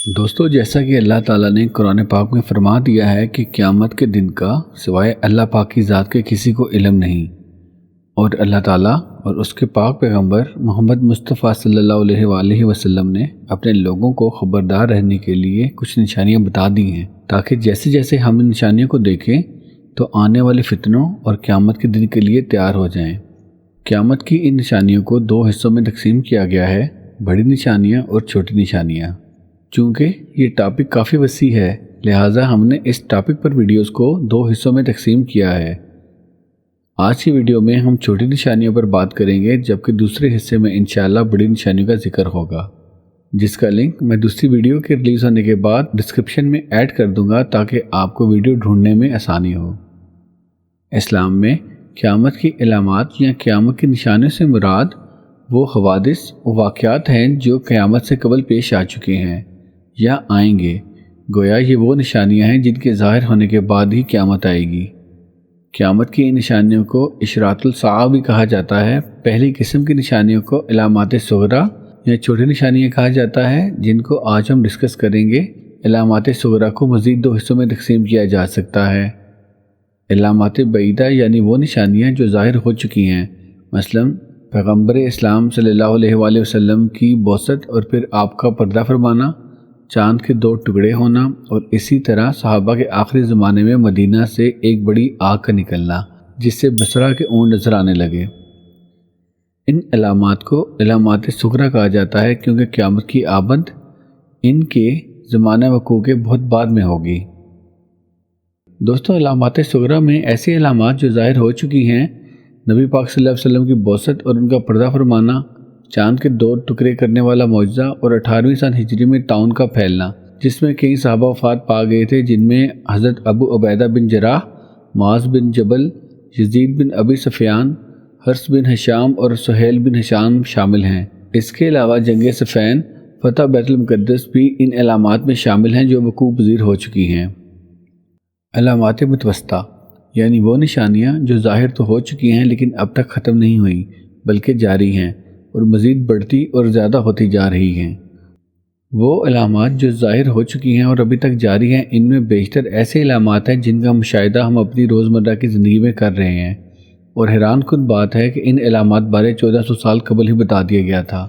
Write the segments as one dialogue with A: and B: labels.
A: دوستو، جیسا کہ اللہ تعالیٰ نے قرآن پاک میں فرما دیا ہے کہ قیامت کے دن کا سوائے اللہ پاک کی ذات کے کسی کو علم نہیں، اور اللہ تعالیٰ اور اس کے پاک پیغمبر محمد مصطفیٰ صلی اللہ علیہ وآلہ وسلم نے اپنے لوگوں کو خبردار رہنے کے لیے کچھ نشانیاں بتا دی ہیں، تاکہ جیسے جیسے ہم ان نشانیوں کو دیکھیں تو آنے والے فتنوں اور قیامت کے دن کے لیے تیار ہو جائیں۔ قیامت کی ان نشانیوں کو دو حصوں میں تقسیم کیا گیا ہے، بڑی نشانیاں اور چھوٹی نشانیاں۔ چونکہ یہ ٹاپک کافی وسیع ہے، لہٰذا ہم نے اس ٹاپک پر ویڈیوز کو دو حصوں میں تقسیم کیا ہے۔ آج کی ویڈیو میں ہم چھوٹی نشانیوں پر بات کریں گے، جبکہ دوسرے حصے میں انشاءاللہ بڑی نشانیوں کا ذکر ہوگا، جس کا لنک میں دوسری ویڈیو کے ریلیز ہونے کے بعد ڈسکرپشن میں ایڈ کر دوں گا تاکہ آپ کو ویڈیو ڈھونڈنے میں آسانی ہو۔ اسلام میں قیامت کی علامات یا قیامت کی نشانیوں سے مراد وہ حوادث و واقعات ہیں جو قیامت سے قبل پیش آ چکے ہیں یا آئیں گے۔ گویا یہ وہ نشانیاں ہیں جن کے ظاہر ہونے کے بعد ہی قیامت آئے گی۔ قیامت کی ان نشانیوں کو اشراط الساعہ بھی کہا جاتا ہے۔ پہلی قسم کی نشانیوں کو علامات صغریٰ یا چھوٹی نشانیاں کہا جاتا ہے، جن کو آج ہم ڈسکس کریں گے۔ علامات صغریٰ کو مزید دو حصوں میں تقسیم کیا جا سکتا ہے۔ علامات بعیدہ یعنی وہ نشانیاں جو ظاہر ہو چکی ہیں، مثلا پیغمبر اسلام صلی اللہ علیہ وآلہ وسلم کی بعثت اور پھر آپ کا پردہ فرمانا، چاند کے دو ٹکڑے ہونا، اور اسی طرح صحابہ کے آخری زمانے میں مدینہ سے ایک بڑی آگ کا نکلنا جس سے بصرہ کے اونٹ نظر آنے لگے۔ ان علامات کو علامات صغریٰ کہا جاتا ہے کیونکہ قیامت کی آمد ان کے زمانہ وقوع کے بہت بعد میں ہوگی۔ دوستو، علامات صغریٰ میں ایسی علامات جو ظاہر ہو چکی ہیں، نبی پاک صلی اللہ علیہ وسلم کی بعثت اور ان کا پردہ فرمانا، چاند کے دو ٹکڑے کرنے والا معجزہ، اور 18ویں سن ہجری میں طاعون کا پھیلنا جس میں کئی صحابہ وفات پا گئے تھے، جن میں حضرت ابو عبیدہ بن جراح، معاذ بن جبل، یزید بن ابی سفیان، حرث بن ہشام اور سہیل بن ہشام شامل ہیں۔ اس کے علاوہ جنگ صفین، فتح بیت المقدس بھی ان علامات میں شامل ہیں جو وقوع پذیر ہو چکی ہیں۔ علامات متوسطہ یعنی وہ نشانیاں جو ظاہر تو ہو چکی ہیں لیکن اب تک ختم نہیں ہوئیں بلکہ جاری ہیں اور مزید بڑھتی اور زیادہ ہوتی جا رہی ہیں۔ وہ علامات جو ظاہر ہو چکی ہیں اور ابھی تک جاری ہیں، ان میں بیشتر ایسے علامات ہیں جن کا مشاہدہ ہم اپنی روزمرہ کی زندگی میں کر رہے ہیں، اور حیران کن بات ہے کہ ان علامات بارے 1400 سال قبل ہی بتا دیا گیا تھا۔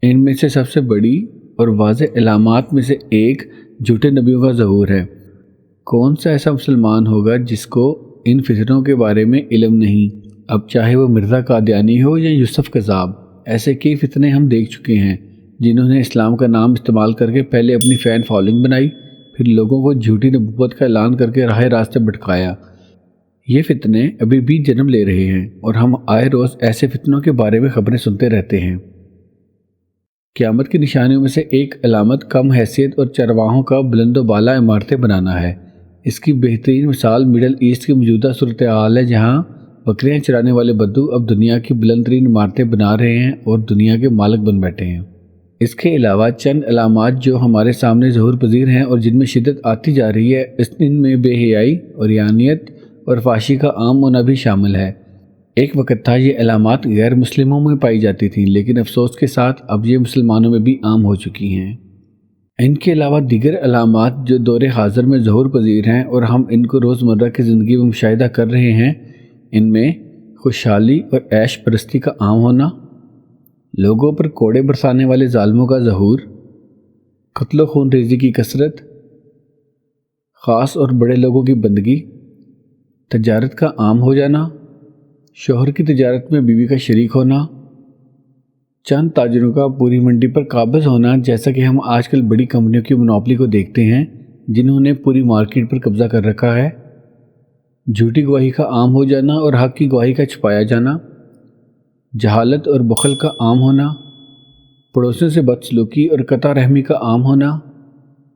A: ان میں سے سب سے بڑی اور واضح علامات میں سے ایک جھوٹے نبیوں کا ظہور ہے۔ کون سا ایسا مسلمان ہوگا جس کو ان فتنوں کے بارے میں علم نہیں؟ اب چاہے وہ مرزا قادیانی ہو یا یوسف کذاب، ایسے کئی فتنے ہم دیکھ چکے ہیں جنہوں نے اسلام کا نام استعمال کر کے پہلے اپنی فین فالوئنگ بنائی، پھر لوگوں کو جھوٹی نبوت کا اعلان کر کے راہ راستے بھٹکایا۔ یہ فتنے ابھی بھی جنم لے رہے ہیں اور ہم آئے روز ایسے فتنوں کے بارے میں خبریں سنتے رہتے ہیں۔ قیامت کی نشانیوں میں سے ایک علامت کم حیثیت اور چرواہوں کا بلند و بالا عمارتیں بنانا ہے۔ اس کی بہترین مثال مڈل ایسٹ کی موجودہ صورتحال ہے، جہاں بکریاں چرانے والے بدو اب دنیا کی بلند ترین عمارتیں بنا رہے ہیں اور دنیا کے مالک بن بیٹھے ہیں۔ اس کے علاوہ چند علامات جو ہمارے سامنے ظہور پذیر ہیں اور جن میں شدت آتی جا رہی ہے، ان میں بے حیائی اور عریانیت اور فحاشی کا عام ہونا بھی شامل ہے۔ ایک وقت تھا یہ علامات غیر مسلموں میں پائی جاتی تھیں، لیکن افسوس کے ساتھ اب یہ مسلمانوں میں بھی عام ہو چکی ہیں۔ ان کے علاوہ دیگر علامات جو دور حاضر میں ظہور پذیر ہیں اور ہم ان کو روزمرہ کی زندگی میں مشاہدہ کر رہے ہیں، ان میں خوشحالی اور عیش پرستی کا عام ہونا، لوگوں پر کوڑے برسانے والے ظالموں کا ظہور، قتل و خون ریزی کی کثرت، خاص اور بڑے لوگوں کی بندگی، تجارت کا عام ہو جانا، شوہر کی تجارت میں بیوی کا شریک ہونا، چند تاجروں کا پوری منڈی پر قابض ہونا، جیسا کہ ہم آج کل بڑی کمپنیوں کی منوپلی کو دیکھتے ہیں جنہوں نے پوری مارکیٹ پر قبضہ کر رکھا ہے، جھوٹی گواہی کا عام ہو جانا اور حق کی گواہی کا چھپایا جانا، جہالت اور بخل کا عام ہونا، پڑوسیوں سے بدسلوکی اور قطع رحمی کا عام ہونا،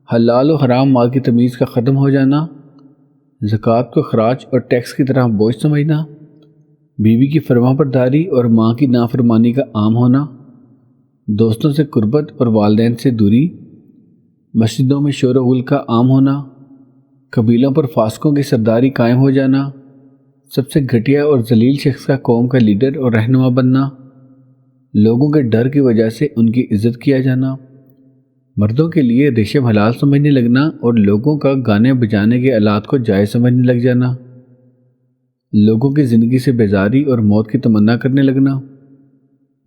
A: حلال و حرام مال کی تمیز کا ختم ہو جانا، زکوٰۃ کو خراج اور ٹیکس کی طرح بوجھ سمجھنا، بیوی کی فرما برداری اور ماں کی نافرمانی کا عام ہونا، دوستوں سے قربت اور والدین سے دوری، مسجدوں میں شور و غل کا عام ہونا، قبیلوں پر فاسقوں کی سرداری قائم ہو جانا، سب سے گھٹیا اور ذلیل شخص کا قوم کا لیڈر اور رہنما بننا، لوگوں کے ڈر کی وجہ سے ان کی عزت کیا جانا، مردوں کے لیے ریشم حلال سمجھنے لگنا اور لوگوں کا گانے بجانے کے آلات کو جائز سمجھنے لگ جانا، لوگوں کی زندگی سے بیزاری اور موت کی تمنا کرنے لگنا،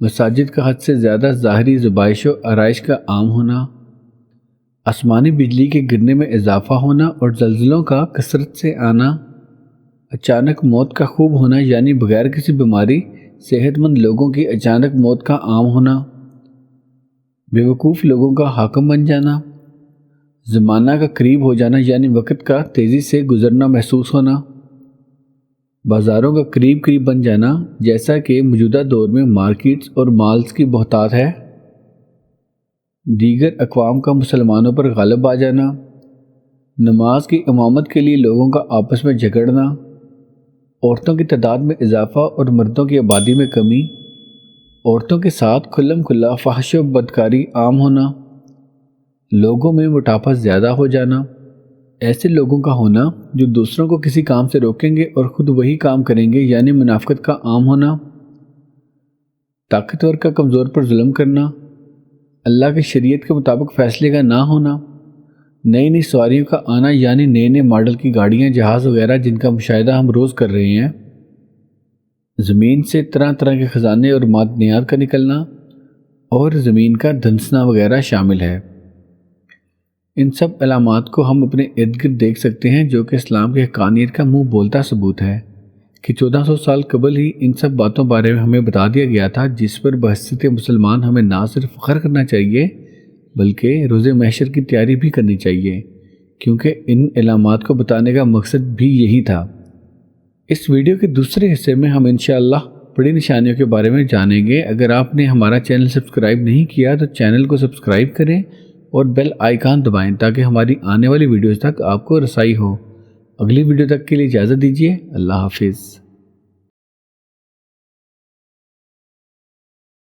A: مساجد کا حد سے زیادہ ظاہری زبائش و آرائش کا عام ہونا، آسمانی بجلی کے گرنے میں اضافہ ہونا اور زلزلوں کا کثرت سے آنا، اچانک موت کا خوب ہونا یعنی بغیر کسی بیماری صحت مند لوگوں کی اچانک موت کا عام ہونا، بیوقوف لوگوں کا حاکم بن جانا، زمانہ کا قریب ہو جانا یعنی وقت کا تیزی سے گزرنا محسوس ہونا، بازاروں کا قریب قریب بن جانا جیسا کہ موجودہ دور میں مارکیٹس اور مالز کی بہتات ہے، دیگر اقوام کا مسلمانوں پر غالب آ جانا، نماز کی امامت کے لیے لوگوں کا آپس میں جھگڑنا، عورتوں کی تعداد میں اضافہ اور مردوں کی آبادی میں کمی، عورتوں کے ساتھ کھلم کھلا فحش و بدکاری عام ہونا، لوگوں میں موٹاپا زیادہ ہو جانا، ایسے لوگوں کا ہونا جو دوسروں کو کسی کام سے روکیں گے اور خود وہی کام کریں گے یعنی منافقت کا عام ہونا، طاقتور کا کمزور پر ظلم کرنا، اللہ کی شریعت کے مطابق فیصلے کا نہ ہونا، نئی نئی سواریوں کا آنا یعنی نئے نئے ماڈل کی گاڑیاں، جہاز وغیرہ جن کا مشاہدہ ہم روز کر رہے ہیں، زمین سے طرح طرح کے خزانے اور معدنیات کا نکلنا اور زمین کا دھنسنا وغیرہ شامل ہے۔ ان سب علامات کو ہم اپنے ارد گرد دیکھ سکتے ہیں جو کہ اسلام کی حقانیت کا منہ بولتا ثبوت ہے کہ 1400 سال قبل ہی ان سب باتوں بارے میں ہمیں بتا دیا گیا تھا، جس پر بحیثیت مسلمان ہمیں نہ صرف فخر کرنا چاہیے بلکہ روز محشر کی تیاری بھی کرنی چاہیے، کیونکہ ان علامات کو بتانے کا مقصد بھی یہی تھا۔ اس ویڈیو کے دوسرے حصے میں ہم انشاءاللہ بڑی نشانیوں کے بارے میں جانیں گے۔ اگر آپ نے ہمارا چینل سبسکرائب نہیں کیا تو چینل کو سبسکرائب کریں اور بیل آئیکن دبائیں تاکہ ہماری آنے والی ویڈیوز تک آپ کو رسائی ہو۔ اگلی ویڈیو تک کے لیے اجازت دیجیے۔ اللہ حافظ۔